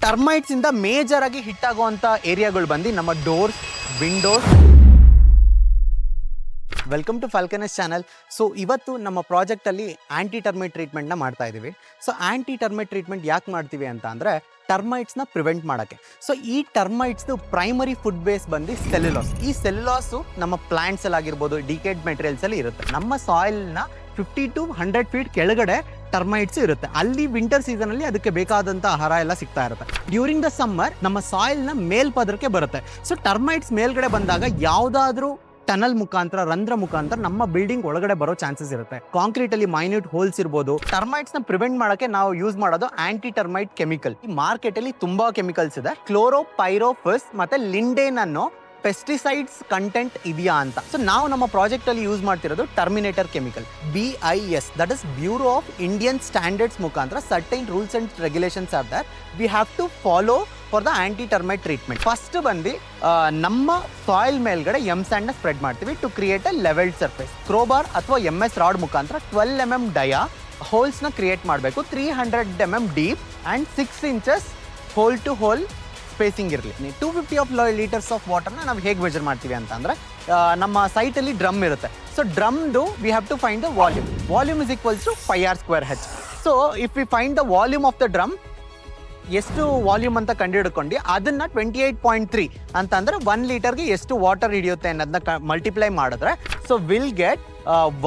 Termites ಇಂದ major ಆಗಿ hit ಆಗುವಂತ ಏರಿಯಾಗಳು ಬಂದು ನಮ್ಮ doors, windows. Welcome to Falcons channel. So ಇವತ್ತು ನಮ್ಮ ಪ್ರಾಜೆಕ್ಟಲ್ಲಿ ಆ್ಯಂಟಿ ಟರ್ಮೈಟ್ ಟ್ರೀಟ್ಮೆಂಟ್ನ ಮಾಡ್ತಾ ಇದ್ದೀವಿ. ಸೊ ಆ್ಯಂಟಿ ಟರ್ಮೈಟ್ ಟ್ರೀಟ್ಮೆಂಟ್ ಯಾಕೆ ಮಾಡ್ತೀವಿ ಅಂತ ಅಂದರೆ ಟರ್ಮೈಟ್ಸ್ನ ಪ್ರಿವೆಂಟ್ ಮಾಡೋಕ್ಕೆ. ಸೊ ಈ ಟರ್ಮೈಟ್ಸ್ದು ಪ್ರೈಮರಿ ಫುಡ್ ಬೇಸ್ ಬಂದು ಸೆಲ್ಯುಲಾಸ್. ಈ ಸೆಲ್ಯುಲಾಸು ನಮ್ಮ ಪ್ಲಾಂಟ್ಸಲ್ಲಿ ಆಗಿರ್ಬೋದು, ಡಿಕೇಡ್ ಮೆಟೀರಿಯಲ್ಸಲ್ಲಿ ಇರುತ್ತೆ. ನಮ್ಮ ಸಾಯಿಲ್ನ 50 to 100 ಫೀಟ್ ಕೆಳಗಡೆ ಟರ್ಮೈಟ್ಸ್ ಇರುತ್ತೆ. ಅಲ್ಲಿ ವಿಂಟರ್ ಸೀಸನಲ್ಲಿ ಅದಕ್ಕೆ ಬೇಕಾದಂಥ ಆಹಾರ ಎಲ್ಲ ಸಿಗ್ತಾ ಇರುತ್ತೆ. ಡ್ಯೂರಿಂಗ್ ದ ಸಮ್ಮರ್ ನಮ್ಮ ಸಾಯಿಲ್ನ ಮೇಲ್ಪದರಕ್ಕೆ ಬರುತ್ತೆ. ಸೊ ಟರ್ಮೈಟ್ಸ್ ಮೇಲ್ಗಡೆ ಬಂದಾಗ ಯಾವುದಾದ್ರೂ ಟನಲ್ ಮುಖಾಂತರ, ರಂಧ್ರ ಮುಖಾಂತರ ನಮ್ಮ ಬಿಲ್ಡಿಂಗ್ ಒಳಗಡೆ ಬರೋ ಚಾನ್ಸಸ್ ಇರುತ್ತೆ. ಕಾಂಕ್ರೀಟ್ ಅಲ್ಲಿ ಮೈನ್ಯೂಟ್ ಹೋಲ್ಸ್ ಇರ್ಬೋದು. ಟರ್ಮೈಟ್ಸ್ ನ ಪ್ರಿವೆಂಟ್ ಮಾಡೋಕೆ ನಾವು ಯೂಸ್ ಮಾಡೋದು ಆಂಟಿ ಟರ್ಮೈಟ್ ಕೆಮಿಕಲ್. ಈ ಮಾರ್ಕೆಟ್ ಅಲ್ಲಿ ತುಂಬಾ ಕೆಮಿಕಲ್ಸ್ ಇದೆ. ಕ್ಲೋರೋಪೈರೋಫಸ್ ಮತ್ತೆ ಲಿಂಡೇನ್ ಅನ್ನೋ ಪೆಸ್ಟಿಸೈಡ್ಸ್ ಕಂಟೆಂಟ್ ಇದೆಯಾ ಅಂತ. ಸೊ ನಾವು ನಮ್ಮ ಪ್ರಾಜೆಕ್ಟ್ ಅಲ್ಲಿ ಯೂಸ್ ಮಾಡ್ತಿರೋದು terminator chemical, BIS, that is bureau of Indian standards ಮುಖಾಂತರ certain rules and regulations are there we have to follow for the anti termite treatment. First ಬಂದು ನಮ್ಮ ಸಾಯಿಲ್ ಮೇಲ್ಗಡೆ ಸ್ಯಾಂಡ್ ನ ಸ್ಪ್ರೆಡ್ ಮಾಡ್ತೀವಿ to create a levelled surface. Crowbar ಅಥವಾ MS rod ಮುಖಾಂತರ 12 mm dia holes ನ create ಮಾಡಬೇಕು. 300 mm deep and 6 inches hole to hole spacing ಇರಲಿ. 250 ಲೀಟರ್ಸ್ ಆಫ್ ವಾಟರ್ನ ನಾವು ಹೇಗೆ ಮೆಜರ್ ಮಾಡ್ತೀವಿ ಅಂತ ಅಂದರೆ ನಮ್ಮ ಸೈಟಲ್ಲಿ ಡ್ರಮ್ ಇರುತ್ತೆ. ಸೊ ಡ್ರಮ್ದು we have to find the volume. Volume is equals to 5R²H. So if we find the volume of the drum, ಎಷ್ಟು ವಾಲ್ಯೂಮ್ ಅಂತ ಕಂಡುಹಿಡ್ಕೊಂಡು ಅದನ್ನ 28.3 ಅಂತಂದ್ರೆ 1 ಲೀಟರ್ಗೆ ಎಷ್ಟು ವಾಟರ್ ಹಿಡಿಯುತ್ತೆ ಅನ್ನೋದನ್ನ ಮಲ್ಟಿಪ್ಲೈ ಮಾಡಿದ್ರೆ, so will get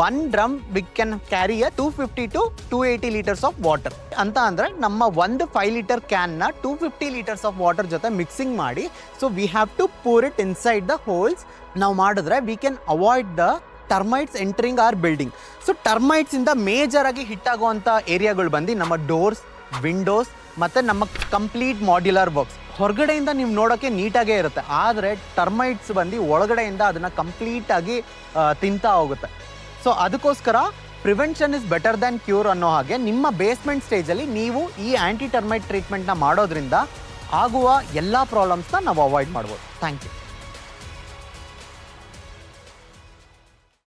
1 drum we can carry 250 to 280 litres of water ಅಂತ. ಅಂದ್ರೆ ನಮ್ಮ ಒಂದು 5 ಲೀಟರ್ ಕ್ಯಾನ್ನ 250 ಲೀಟರ್ಸ್ ಆಫ್ ವಾಟರ್ ಜೊತೆ ಮಿಕ್ಸಿಂಗ್ ಮಾಡಿ, so we have to pour it inside the holes. ನಾವು ಮಾಡಿದ್ರೆ we can avoid the termites entering our building. So termites ಇಂದ ಮೇಜರ್ ಆಗಿ ಹಿಟ್ ಆಗುವಂತ ಏರಿಯಾಗಳು ಬಂದು ನಮ್ಮ ಡೋರ್ಸ್, ವಿಂಡೋಸ್ ಮತ್ತು ನಮ್ಮ ಕಂಪ್ಲೀಟ್ ಮಾಡ್ಯುಲರ್ ಬಾಕ್ಸ್. ಹೊರಗಡೆಯಿಂದ ನೀವು ನೋಡೋಕ್ಕೆ ನೀಟಾಗೇ ಇರುತ್ತೆ, ಆದರೆ ಟರ್ಮೈಟ್ಸ್ ಬಂದು ಒಳಗಡೆಯಿಂದ ಅದನ್ನು ಕಂಪ್ಲೀಟಾಗಿ ತಿಂತಾ ಹೋಗುತ್ತೆ. ಸೊ ಅದಕ್ಕೋಸ್ಕರ prevention is better than cure ಅನ್ನೋ ಹಾಗೆ ನಿಮ್ಮ ಬೇಸ್ಮೆಂಟ್ ಸ್ಟೇಜಲ್ಲಿ ನೀವು ಈ ಆ್ಯಂಟಿ ಟರ್ಮೈಟ್ ಟ್ರೀಟ್ಮೆಂಟ್ನ ಮಾಡೋದ್ರಿಂದ ಆಗುವ ಎಲ್ಲ ಪ್ರಾಬ್ಲಮ್ಸ್ನ ನಾವು ಅವಾಯ್ಡ್ ಮಾಡ್ಬೋದು. Thank you.